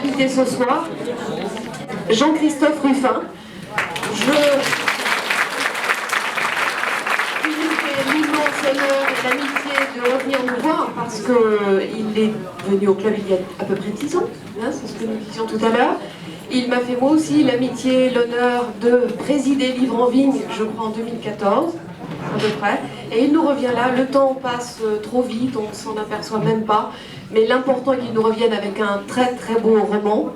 invité ce soir, Jean-Christophe Ruffin. Il nous fait l'immense honneur et l'amitié de revenir nous voir parce qu'il est venu au club il y a à peu près 10 ans, hein, c'est ce que nous disions tout à l'heure. Il m'a fait moi aussi l'amitié, l'honneur de présider Livre en Vigne, je crois en 2014, à peu près. Et il nous revient là, le temps passe trop vite, on ne s'en aperçoit même pas. Mais l'important est qu'il nous revienne avec un très très beau roman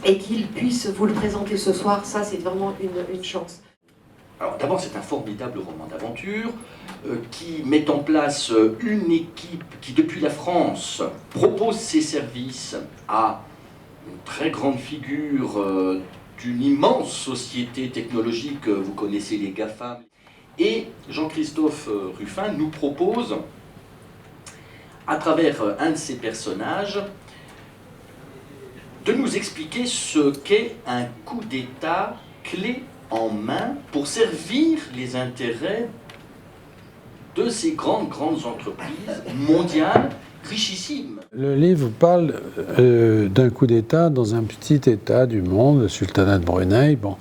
et qu'il puisse vous le présenter ce soir, ça c'est vraiment une chance. Alors d'abord c'est un formidable roman d'aventure qui met en place une équipe qui depuis la France propose ses services à une très grande figure d'une immense société technologique, vous connaissez les GAFAM. Et Jean-Christophe Ruffin nous propose, à travers un de ses personnages, de nous expliquer ce qu'est un coup d'État clé en main pour servir les intérêts de ces grandes entreprises mondiales richissimes. Le livre parle d'un coup d'État dans un petit État du monde, le sultanat de Brunei. Bon.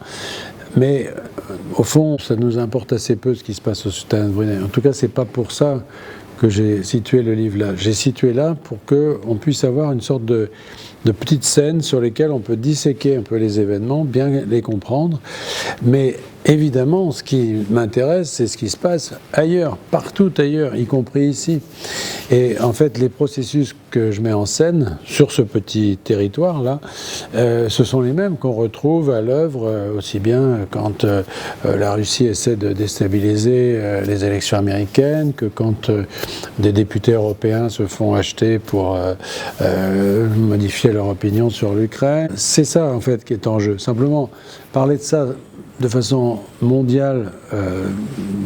Mais au fond, ça nous importe assez peu ce qui se passe au sultanat de Brunei. En tout cas, c'est pas pour ça que j'ai situé le livre là. J'ai situé là pour qu'on puisse avoir une sorte de petites scènes sur lesquelles on peut disséquer un peu les événements, bien les comprendre. Mais évidemment, ce qui m'intéresse, c'est ce qui se passe ailleurs, partout ailleurs, y compris ici. Et en fait, les processus que je mets en scène sur ce petit territoire-là, ce sont les mêmes qu'on retrouve à l'œuvre, aussi bien quand la Russie essaie de déstabiliser les élections américaines, que quand des députés européens se font acheter pour modifier leur opinion sur l'Ukraine. C'est ça, en fait, qui est en jeu. Simplement, parler de ça de façon mondiale,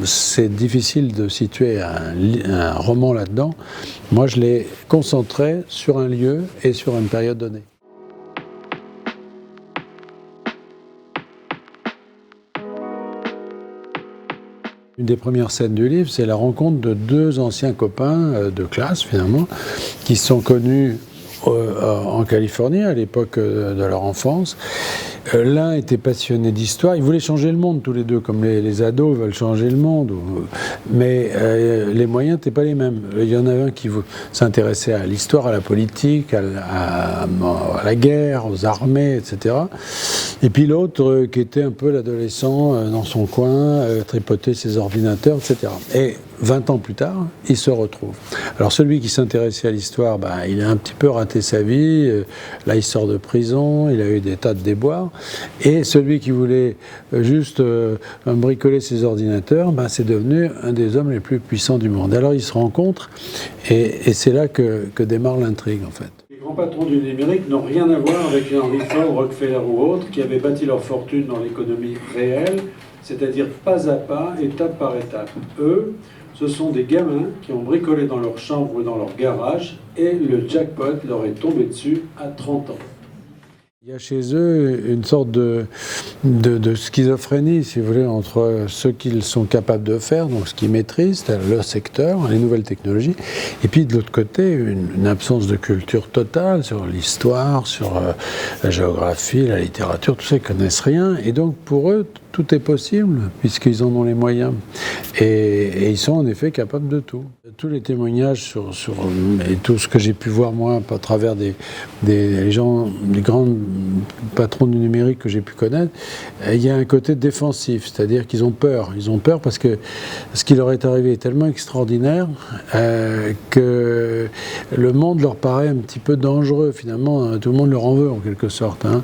c'est difficile de situer un roman là-dedans. Moi, je l'ai concentré sur un lieu et sur une période donnée. Une des premières scènes du livre, c'est la rencontre de deux anciens copains de classe, finalement, qui se sont connus en Californie à l'époque de leur enfance. L'un était passionné d'histoire, ils voulaient changer le monde tous les deux, comme les ados veulent changer le monde, mais les moyens n'étaient pas les mêmes. Il y en avait un qui s'intéressait à l'histoire, à la politique, à la guerre, aux armées, etc. Et puis l'autre qui était un peu l'adolescent dans son coin, tripotait ses ordinateurs, etc. Et 20 ans plus tard, ils se retrouvent. Alors celui qui s'intéressait à l'histoire, il a un petit peu raté sa vie, là il sort de prison, il a eu des tas de déboires, et celui qui voulait juste bricoler ses ordinateurs, c'est devenu un des hommes les plus puissants du monde. Alors ils se rencontrent, et c'est là que démarre l'intrigue en fait. Les grands patrons du numérique n'ont rien à voir avec Henry Ford, Rockefeller ou autres, qui avaient bâti leur fortune dans l'économie réelle, c'est-à-dire pas à pas, étape par étape. Eux, ce sont des gamins qui ont bricolé dans leur chambre ou dans leur garage et le jackpot leur est tombé dessus à 30 ans. Il y a chez eux une sorte de schizophrénie, si vous voulez, entre ce qu'ils sont capables de faire, donc ce qu'ils maîtrisent, c'est-à-dire le secteur, les nouvelles technologies, et puis de l'autre côté, une absence de culture totale sur l'histoire, sur la géographie, la littérature, tout ça, ils ne connaissent rien, et donc pour eux, tout est possible, puisqu'ils en ont les moyens. Et ils sont en effet capables de tout. Tous les témoignages et tout ce que j'ai pu voir moi à travers des grands patrons du numérique que j'ai pu connaître, il y a un côté défensif, c'est-à-dire qu'ils ont peur. Ils ont peur parce que ce qui leur est arrivé est tellement extraordinaire que le monde leur paraît un petit peu dangereux finalement. Tout le monde leur en veut en quelque sorte. Hein.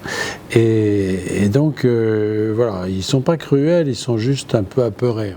Et donc voilà, ils ne sont pas cruels, ils sont juste un peu apeurés.